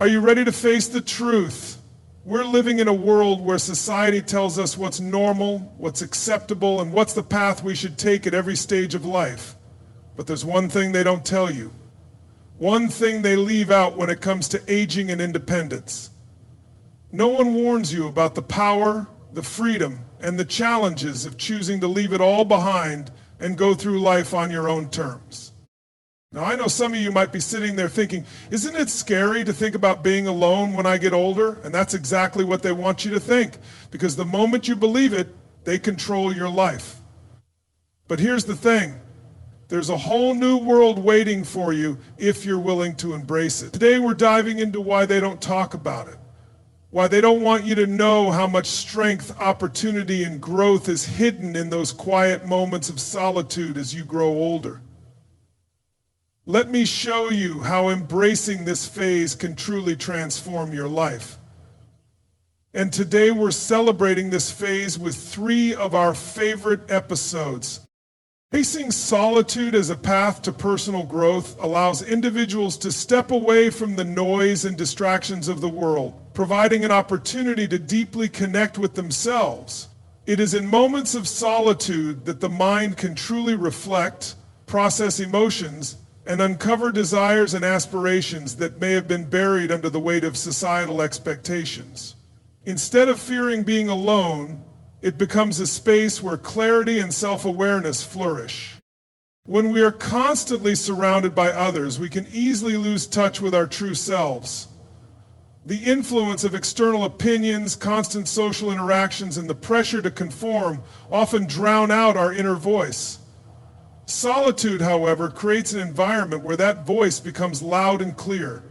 Are you ready to face the truth? We're living in a world where society tells us what's normal, what's acceptable, and what's the path we should take at every stage of life. But there's one thing they don't tell you. One thing they leave out when it comes to aging and independence. No one warns you about the power, the freedom, and the challenges of choosing to leave it all behind and go through life on your own terms. Now, I know some of you might be sitting there thinking, isn't it scary to think about being alone when I get older? And that's exactly what they want you to think, because the moment you believe it, they control your life. But here's the thing. There's a whole new world waiting for you if you're willing to embrace it. Today, we're diving into why they don't talk about it, why they don't want you to know how much strength, opportunity, and growth is hidden in those quiet moments of solitude as you grow older. Let me show you how embracing this phase can truly transform your life. And today we're celebrating this phase with 3 of our favorite episodes. Facing solitude as a path to personal growth allows individuals to step away from the noise and distractions of the world, providing an opportunity to deeply connect with themselves. It is in moments of solitude that the mind can truly reflect, process emotions, and uncover desires and aspirations that may have been buried under the weight of societal expectations. Instead of fearing being alone, it becomes a space where clarity and self-awareness flourish. When we are constantly surrounded by others, we can easily lose touch with our true selves. The influence of external opinions, constant social interactions, and the pressure to conform often drown out our inner voice. Solitude, however, creates an environment where that voice becomes loud and clear.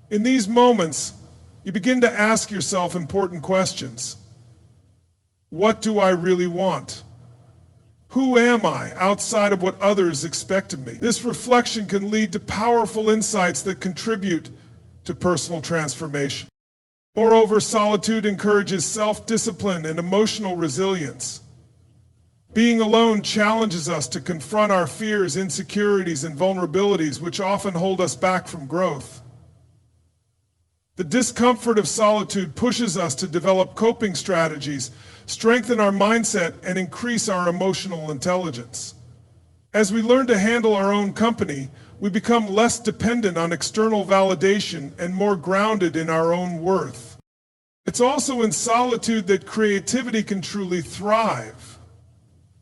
In these moments, you begin to ask yourself important questions. What do I really want? Who am I outside of what others expect of me? This reflection can lead to powerful insights that contribute to personal transformation. Moreover, solitude encourages self-discipline and emotional resilience. Being alone challenges us to confront our fears, insecurities, and vulnerabilities, which often hold us back from growth. The discomfort of solitude pushes us to develop coping strategies, strengthen our mindset, and increase our emotional intelligence. As we learn to handle our own company, we become less dependent on external validation and more grounded in our own worth. It's also in solitude that creativity can truly thrive.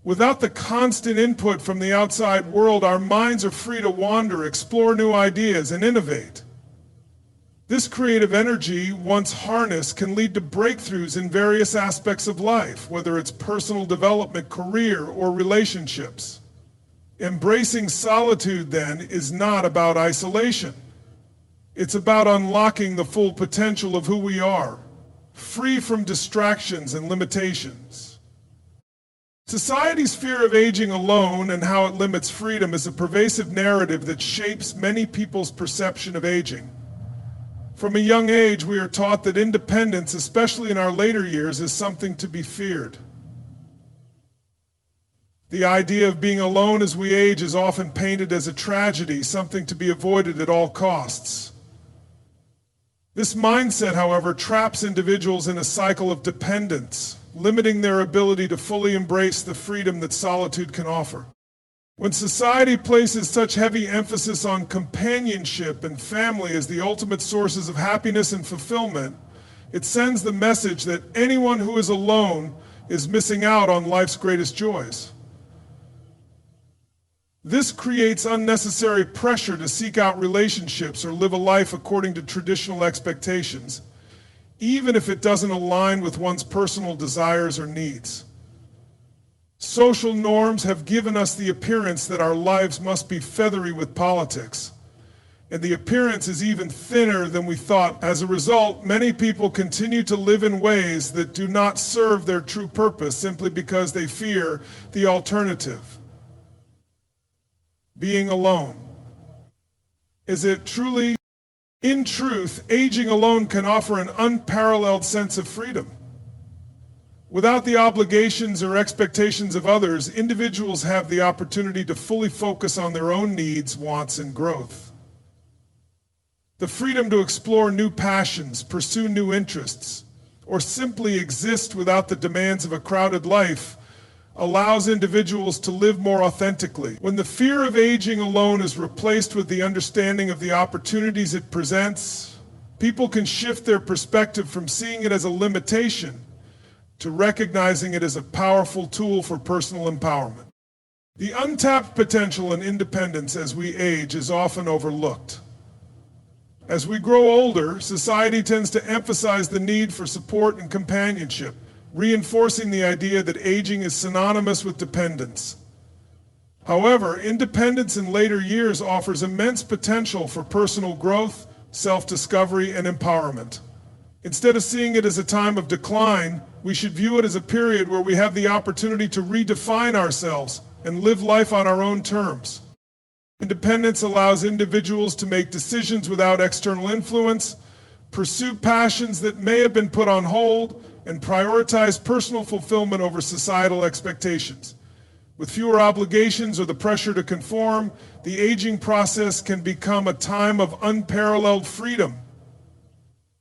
Without the constant input from the outside world, our minds are free to wander, explore new ideas, and innovate. This creative energy, once harnessed, can lead to breakthroughs in various aspects of life, whether it's personal development, career, or relationships. Embracing solitude, then, is not about isolation. It's about unlocking the full potential of who we are, free from distractions and limitations. Society's fear of aging alone and how it limits freedom is a pervasive narrative that shapes many people's perception of aging. From a young age, we are taught that independence, especially in our later years, is something to be feared. The idea of being alone as we age is often painted as a tragedy, something to be avoided at all costs. This mindset, however, traps individuals in a cycle of dependence, limiting their ability to fully embrace the freedom that solitude can offer. When society places such heavy emphasis on companionship and family as the ultimate sources of happiness and fulfillment, it sends the message that anyone who is alone is missing out on life's greatest joys. This creates unnecessary pressure to seek out relationships or live a life according to traditional expectations, even if it doesn't align with one's personal desires or needs. Social norms have given us the appearance that our lives must be feathery with politics, and the appearance is even thinner than we thought. As a result, many people continue to live in ways that do not serve their true purpose simply because they fear the alternative. Being alone. Is it truly? In truth, aging alone can offer an unparalleled sense of freedom. Without the obligations or expectations of others, individuals have the opportunity to fully focus on their own needs, wants, and growth. The freedom to explore new passions, pursue new interests, or simply exist without the demands of a crowded life allows individuals to live more authentically. When the fear of aging alone is replaced with the understanding of the opportunities it presents, people can shift their perspective from seeing it as a limitation to recognizing it as a powerful tool for personal empowerment. The untapped potential in independence as we age is often overlooked. As we grow older, society tends to emphasize the need for support and companionship, reinforcing the idea that aging is synonymous with dependence. However, independence in later years offers immense potential for personal growth, self-discovery, and empowerment. Instead of seeing it as a time of decline, we should view it as a period where we have the opportunity to redefine ourselves and live life on our own terms. Independence allows individuals to make decisions without external influence, pursue passions that may have been put on hold, and prioritize personal fulfillment over societal expectations. With fewer obligations or the pressure to conform, the aging process can become a time of unparalleled freedom.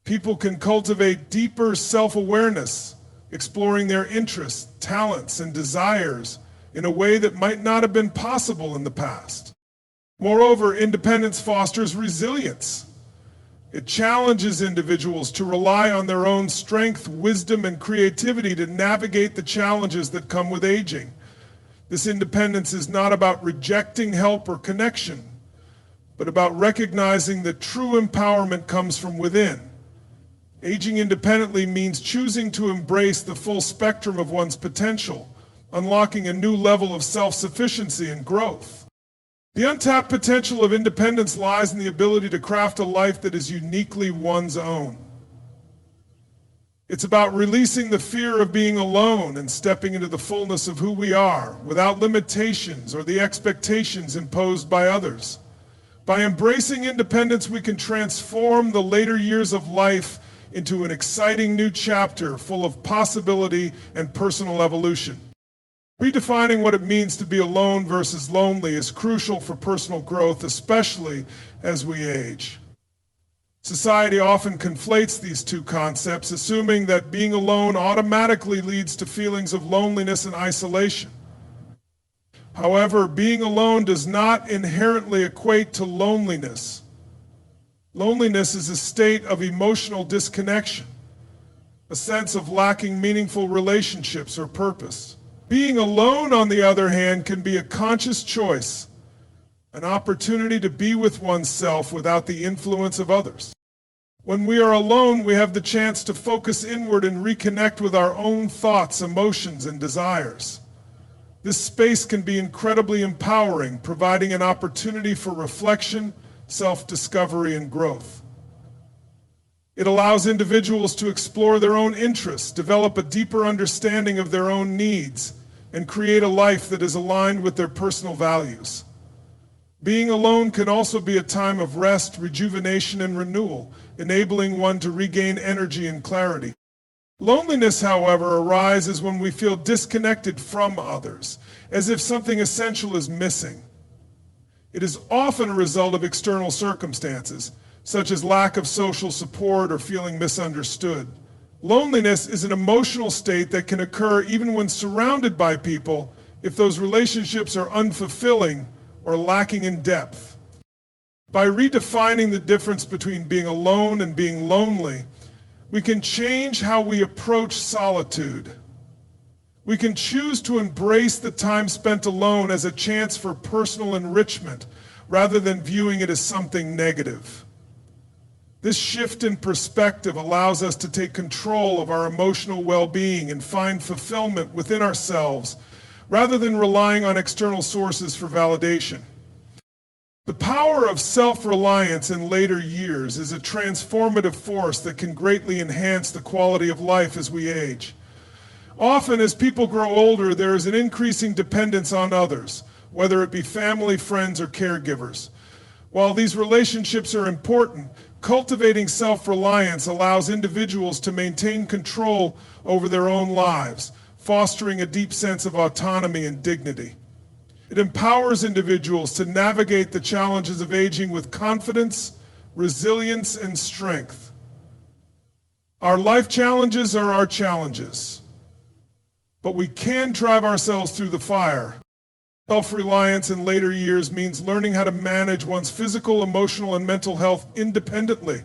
People can cultivate deeper self-awareness, exploring their interests, talents, and desires in a way that might not have been possible in the past. Moreover, independence fosters resilience. It challenges individuals to rely on their own strength, wisdom, and creativity to navigate the challenges that come with aging. This independence is not about rejecting help or connection, but about recognizing that true empowerment comes from within. Aging independently means choosing to embrace the full spectrum of one's potential, unlocking a new level of self-sufficiency and growth. The untapped potential of independence lies in the ability to craft a life that is uniquely one's own. It's about releasing the fear of being alone and stepping into the fullness of who we are, without limitations or the expectations imposed by others. By embracing independence, we can transform the later years of life into an exciting new chapter full of possibility and personal evolution. Redefining what it means to be alone versus lonely is crucial for personal growth, especially as we age. Society often conflates these two concepts, assuming that being alone automatically leads to feelings of loneliness and isolation. However, being alone does not inherently equate to loneliness. Loneliness is a state of emotional disconnection, a sense of lacking meaningful relationships or purpose. Being alone, on the other hand, can be a conscious choice, an opportunity to be with oneself without the influence of others. When we are alone, we have the chance to focus inward and reconnect with our own thoughts, emotions, and desires. This space can be incredibly empowering, providing an opportunity for reflection, self-discovery, and growth. It allows individuals to explore their own interests, develop a deeper understanding of their own needs, and create a life that is aligned with their personal values. Being alone can also be a time of rest, rejuvenation, and renewal, enabling one to regain energy and clarity. Loneliness, however, arises when we feel disconnected from others, as if something essential is missing. It is often a result of external circumstances, such as lack of social support or feeling misunderstood. Loneliness is an emotional state that can occur even when surrounded by people if those relationships are unfulfilling or lacking in depth. By redefining the difference between being alone and being lonely, we can change how we approach solitude. We can choose to embrace the time spent alone as a chance for personal enrichment rather than viewing it as something negative. This shift in perspective allows us to take control of our emotional well-being and find fulfillment within ourselves rather than relying on external sources for validation. The power of self-reliance in later years is a transformative force that can greatly enhance the quality of life as we age. Often, as people grow older, there is an increasing dependence on others, whether it be family, friends, or caregivers. While these relationships are important, cultivating self-reliance allows individuals to maintain control over their own lives, fostering a deep sense of autonomy and dignity. It empowers individuals to navigate the challenges of aging with confidence, resilience, and strength. Our life challenges are our challenges, but we can drive ourselves through the fire. Self-reliance in later years means learning how to manage one's physical, emotional, and mental health independently.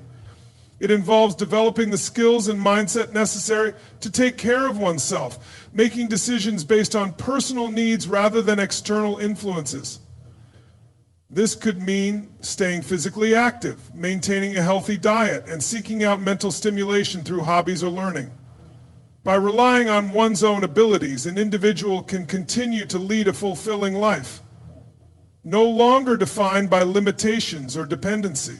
It involves developing the skills and mindset necessary to take care of oneself, making decisions based on personal needs rather than external influences. This could mean staying physically active, maintaining a healthy diet, and seeking out mental stimulation through hobbies or learning. By relying on one's own abilities, an individual can continue to lead a fulfilling life, no longer defined by limitations or dependency.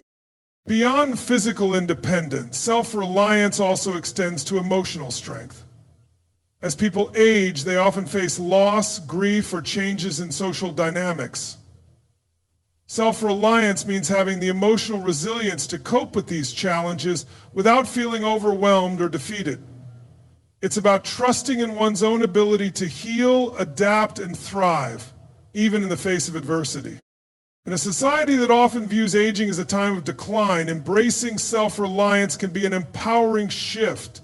Beyond physical independence, self-reliance also extends to emotional strength. As people age, they often face loss, grief, or changes in social dynamics. Self-reliance means having the emotional resilience to cope with these challenges without feeling overwhelmed or defeated. It's about trusting in one's own ability to heal, adapt, and thrive, even in the face of adversity. In a society that often views aging as a time of decline, embracing self-reliance can be an empowering shift.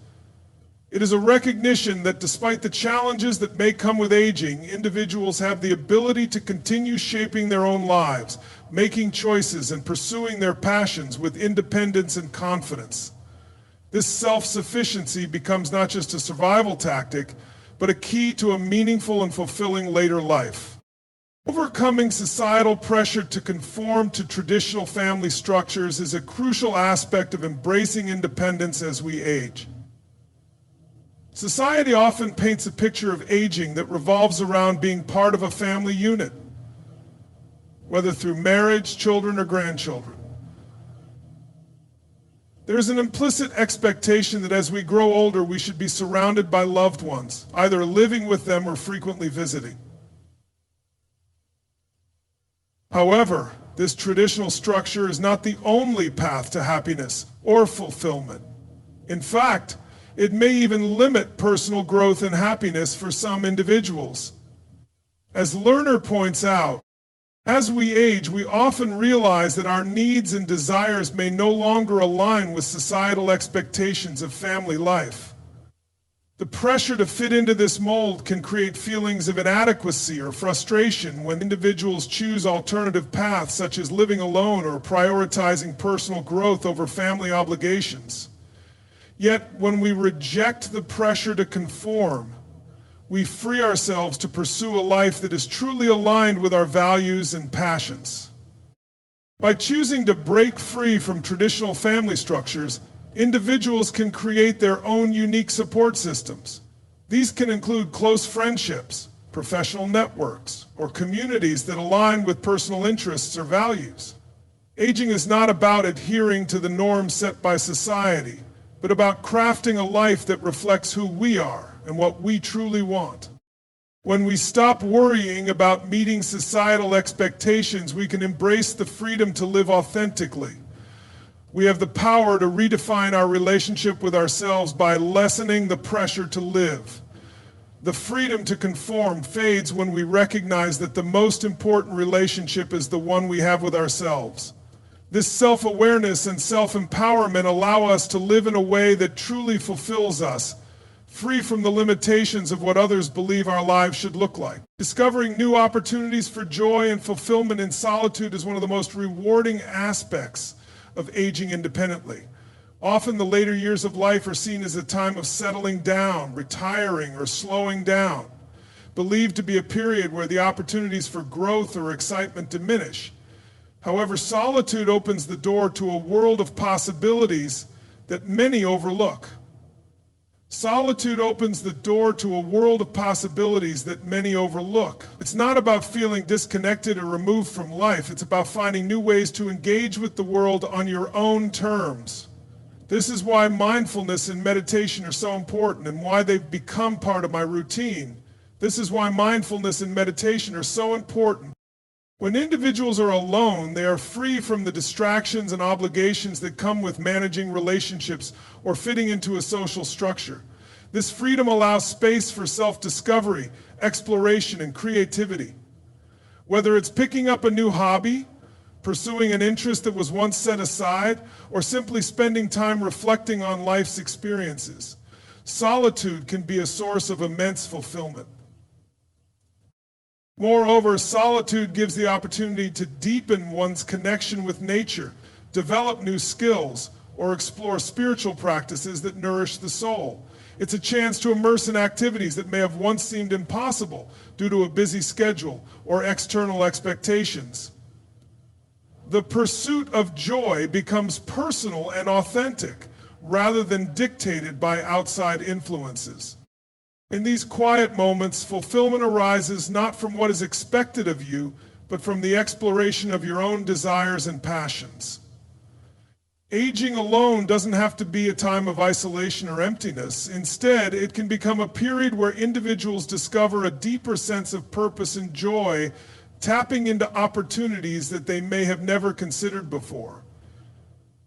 It is a recognition that despite the challenges that may come with aging, individuals have the ability to continue shaping their own lives, making choices, and pursuing their passions with independence and confidence. This self-sufficiency becomes not just a survival tactic, but a key to a meaningful and fulfilling later life. Overcoming societal pressure to conform to traditional family structures is a crucial aspect of embracing independence as we age. Society often paints a picture of aging that revolves around being part of a family unit, whether through marriage, children, or grandchildren. There's an implicit expectation that as we grow older, we should be surrounded by loved ones, either living with them or frequently visiting. However, this traditional structure is not the only path to happiness or fulfillment. In fact, it may even limit personal growth and happiness for some individuals. As Lerner points out, as we age, we often realize that our needs and desires may no longer align with societal expectations of family life. The pressure to fit into this mold can create feelings of inadequacy or frustration when individuals choose alternative paths such as living alone or prioritizing personal growth over family obligations. Yet, when we reject the pressure to conform, we free ourselves to pursue a life that is truly aligned with our values and passions. By choosing to break free from traditional family structures, individuals can create their own unique support systems. These can include close friendships, professional networks, or communities that align with personal interests or values. Aging is not about adhering to the norms set by society, but about crafting a life that reflects who we are and what we truly want. When we stop worrying about meeting societal expectations, we can embrace the freedom to live authentically. We have the power to redefine our relationship with ourselves by lessening the pressure to live. The freedom to conform fades when we recognize that the most important relationship is the one we have with ourselves. This self-awareness and self-empowerment allow us to live in a way that truly fulfills us, free from the limitations of what others believe our lives should look like. Discovering new opportunities for joy and fulfillment in solitude is one of the most rewarding aspects of aging independently. Often the later years of life are seen as a time of settling down, retiring, or slowing down, believed to be a period where the opportunities for growth or excitement diminish. However, solitude opens the door to a world of possibilities that many overlook. Solitude opens the door to a world of possibilities that many overlook. It's not about feeling disconnected or removed from life. It's about finding new ways to engage with the world on your own terms. This is why mindfulness and meditation are so important and why they've become part of my routine. This is why mindfulness and meditation are so important. When individuals are alone, they are free from the distractions and obligations that come with managing relationships or fitting into a social structure. This freedom allows space for self-discovery, exploration, and creativity. Whether it's picking up a new hobby, pursuing an interest that was once set aside, or simply spending time reflecting on life's experiences. Solitude can be a source of immense fulfillment. Moreover, solitude gives the opportunity to deepen one's connection with nature, develop new skills, or explore spiritual practices that nourish the soul. It's a chance to immerse in activities that may have once seemed impossible due to a busy schedule or external expectations. The pursuit of joy becomes personal and authentic, rather than dictated by outside influences. In these quiet moments, fulfillment arises not from what is expected of you, but from the exploration of your own desires and passions. Aging alone doesn't have to be a time of isolation or emptiness. Instead, it can become a period where individuals discover a deeper sense of purpose and joy, tapping into opportunities that they may have never considered before.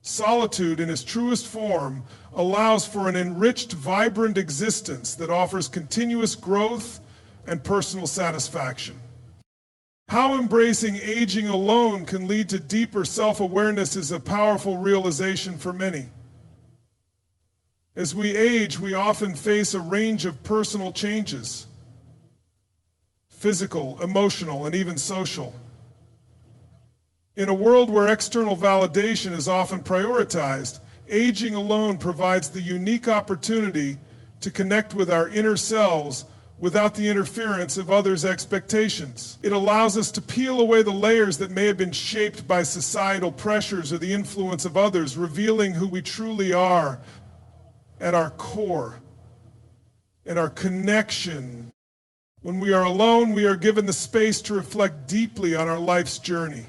Solitude, in its truest form, allows for an enriched, vibrant existence that offers continuous growth and personal satisfaction. How embracing aging alone can lead to deeper self-awareness is a powerful realization for many. As we age, we often face a range of personal changes: physical, emotional, and even social. In a world where external validation is often prioritized, aging alone provides the unique opportunity to connect with our inner selves without the interference of others' expectations. It allows us to peel away the layers that may have been shaped by societal pressures or the influence of others, revealing who we truly are at our core and our connection. When we are alone, we are given the space to reflect deeply on our life's journey,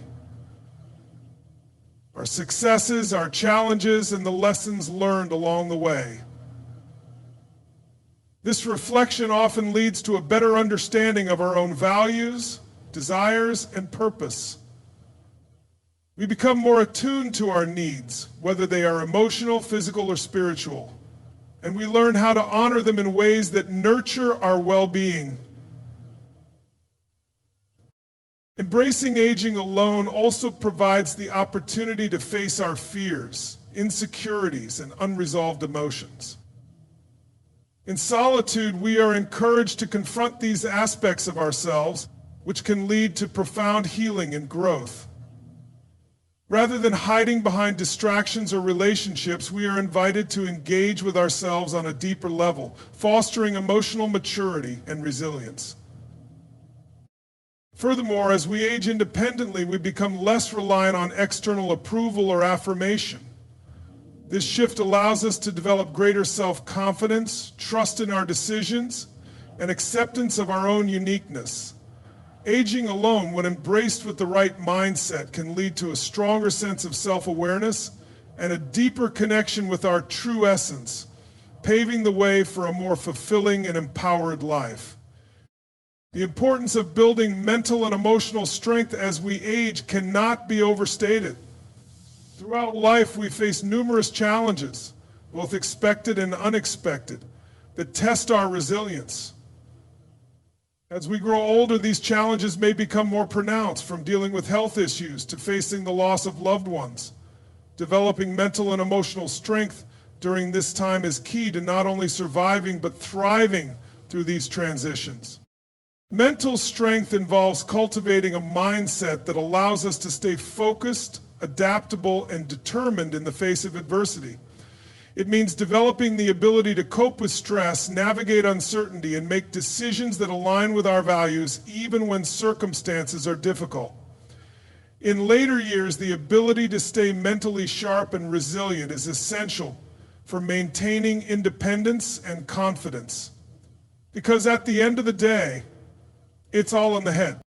our successes, our challenges, and the lessons learned along the way. This reflection often leads to a better understanding of our own values, desires, and purpose. We become more attuned to our needs, whether they are emotional, physical, or spiritual, and we learn how to honor them in ways that nurture our well-being. Embracing aging alone also provides the opportunity to face our fears, insecurities, and unresolved emotions. In solitude, we are encouraged to confront these aspects of ourselves, which can lead to profound healing and growth. Rather than hiding behind distractions or relationships, we are invited to engage with ourselves on a deeper level, fostering emotional maturity and resilience. Furthermore, as we age independently, we become less reliant on external approval or affirmation. This shift allows us to develop greater self-confidence, trust in our decisions, and acceptance of our own uniqueness. Aging alone, when embraced with the right mindset, can lead to a stronger sense of self-awareness and a deeper connection with our true essence, paving the way for a more fulfilling and empowered life. The importance of building mental and emotional strength as we age cannot be overstated. Throughout life, we face numerous challenges, both expected and unexpected, that test our resilience. As we grow older, these challenges may become more pronounced, from dealing with health issues to facing the loss of loved ones. Developing mental and emotional strength during this time is key to not only surviving but thriving through these transitions. Mental strength involves cultivating a mindset that allows us to stay focused, adaptable, and determined in the face of adversity. It means developing the ability to cope with stress, navigate uncertainty, and make decisions that align with our values even when circumstances are difficult. In later years, the ability to stay mentally sharp and resilient is essential for maintaining independence and confidence. Because at the end of the day, it's all in the head.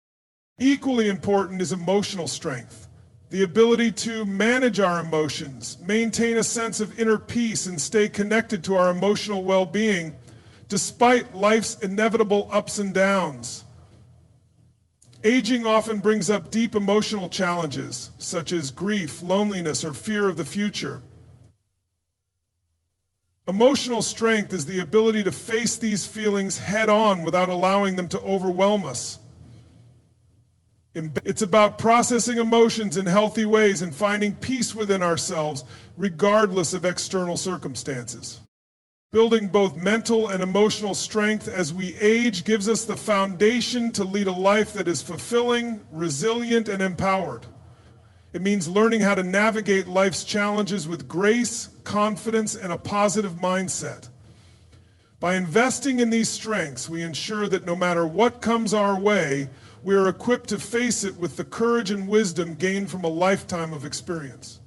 Equally important is emotional strength, the ability to manage our emotions, maintain a sense of inner peace, and stay connected to our emotional well-being despite life's inevitable ups and downs. Aging often brings up deep emotional challenges, such as grief, loneliness, or fear of the future. Emotional strength is the ability to face these feelings head-on without allowing them to overwhelm us. It's about processing emotions in healthy ways and finding peace within ourselves, regardless of external circumstances. Building both mental and emotional strength as we age gives us the foundation to lead a life that is fulfilling, resilient, and empowered. It means learning how to navigate life's challenges with grace, confidence, and a positive mindset. By investing in these strengths, we ensure that no matter what comes our way, we are equipped to face it with the courage and wisdom gained from a lifetime of experience.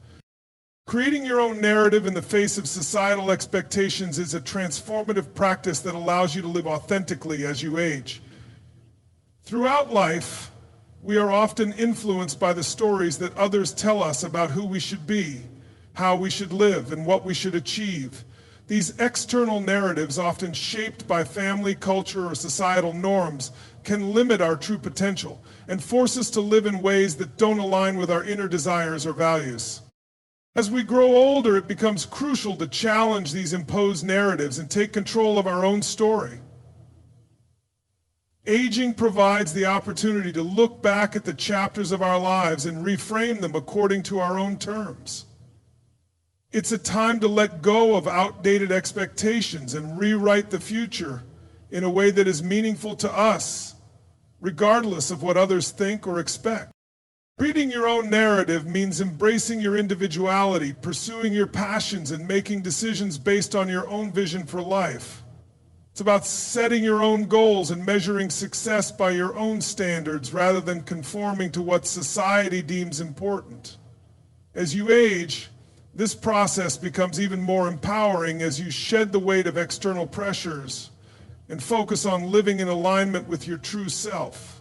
Creating your own narrative in the face of societal expectations is a transformative practice that allows you to live authentically as you age. Throughout life, we are often influenced by the stories that others tell us about who we should be, how we should live, and what we should achieve. These external narratives, often shaped by family, culture, or societal norms, can limit our true potential and force us to live in ways that don't align with our inner desires or values. As we grow older, it becomes crucial to challenge these imposed narratives and take control of our own story. Aging provides the opportunity to look back at the chapters of our lives and reframe them according to our own terms. It's a time to let go of outdated expectations and rewrite the future in a way that is meaningful to us, regardless of what others think or expect. Reading your own narrative means embracing your individuality, pursuing your passions, and making decisions based on your own vision for life. It's about setting your own goals and measuring success by your own standards rather than conforming to what society deems important. As you age, this process becomes even more empowering as you shed the weight of external pressures and focus on living in alignment with your true self.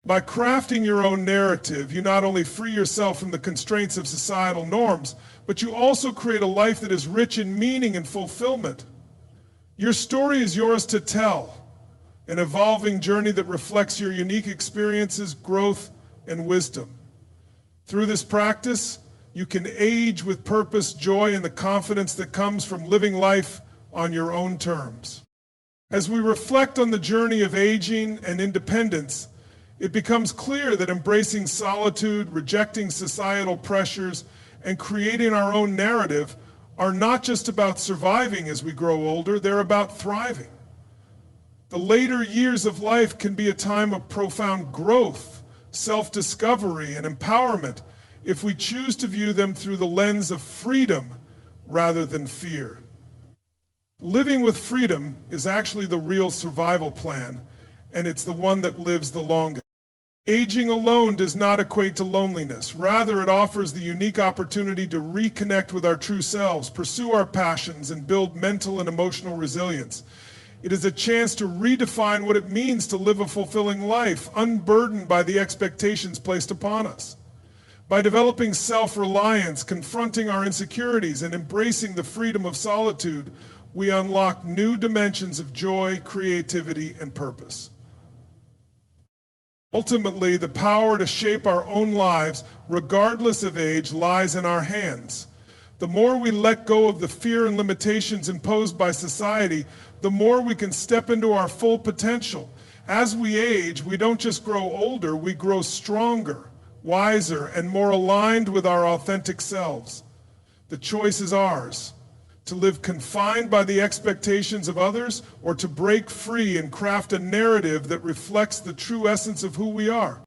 By crafting your own narrative, you not only free yourself from the constraints of societal norms, but you also create a life that is rich in meaning and fulfillment. Your story is yours to tell, an evolving journey that reflects your unique experiences, growth, and wisdom. Through this practice, you can age with purpose, joy, and the confidence that comes from living life on your own terms. As we reflect on the journey of aging and independence, it becomes clear that embracing solitude, rejecting societal pressures, and creating our own narrative are not just about surviving as we grow older, they're about thriving. The later years of life can be a time of profound growth, self-discovery, and empowerment if we choose to view them through the lens of freedom rather than fear. Living with freedom is actually the real survival plan, and it's the one that lives the longest. Aging alone does not equate to loneliness. Rather, it offers the unique opportunity to reconnect with our true selves, pursue our passions, and build mental and emotional resilience. It is a chance to redefine what it means to live a fulfilling life, unburdened by the expectations placed upon us. By developing self-reliance, confronting our insecurities, and embracing the freedom of solitude, we unlock new dimensions of joy, creativity, and purpose. Ultimately, the power to shape our own lives, regardless of age, lies in our hands. The more we let go of the fear and limitations imposed by society, the more we can step into our full potential. As we age, we don't just grow older, we grow stronger, wiser, and more aligned with our authentic selves. The choice is ours: to live confined by the expectations of others, or to break free and craft a narrative that reflects the true essence of who we are.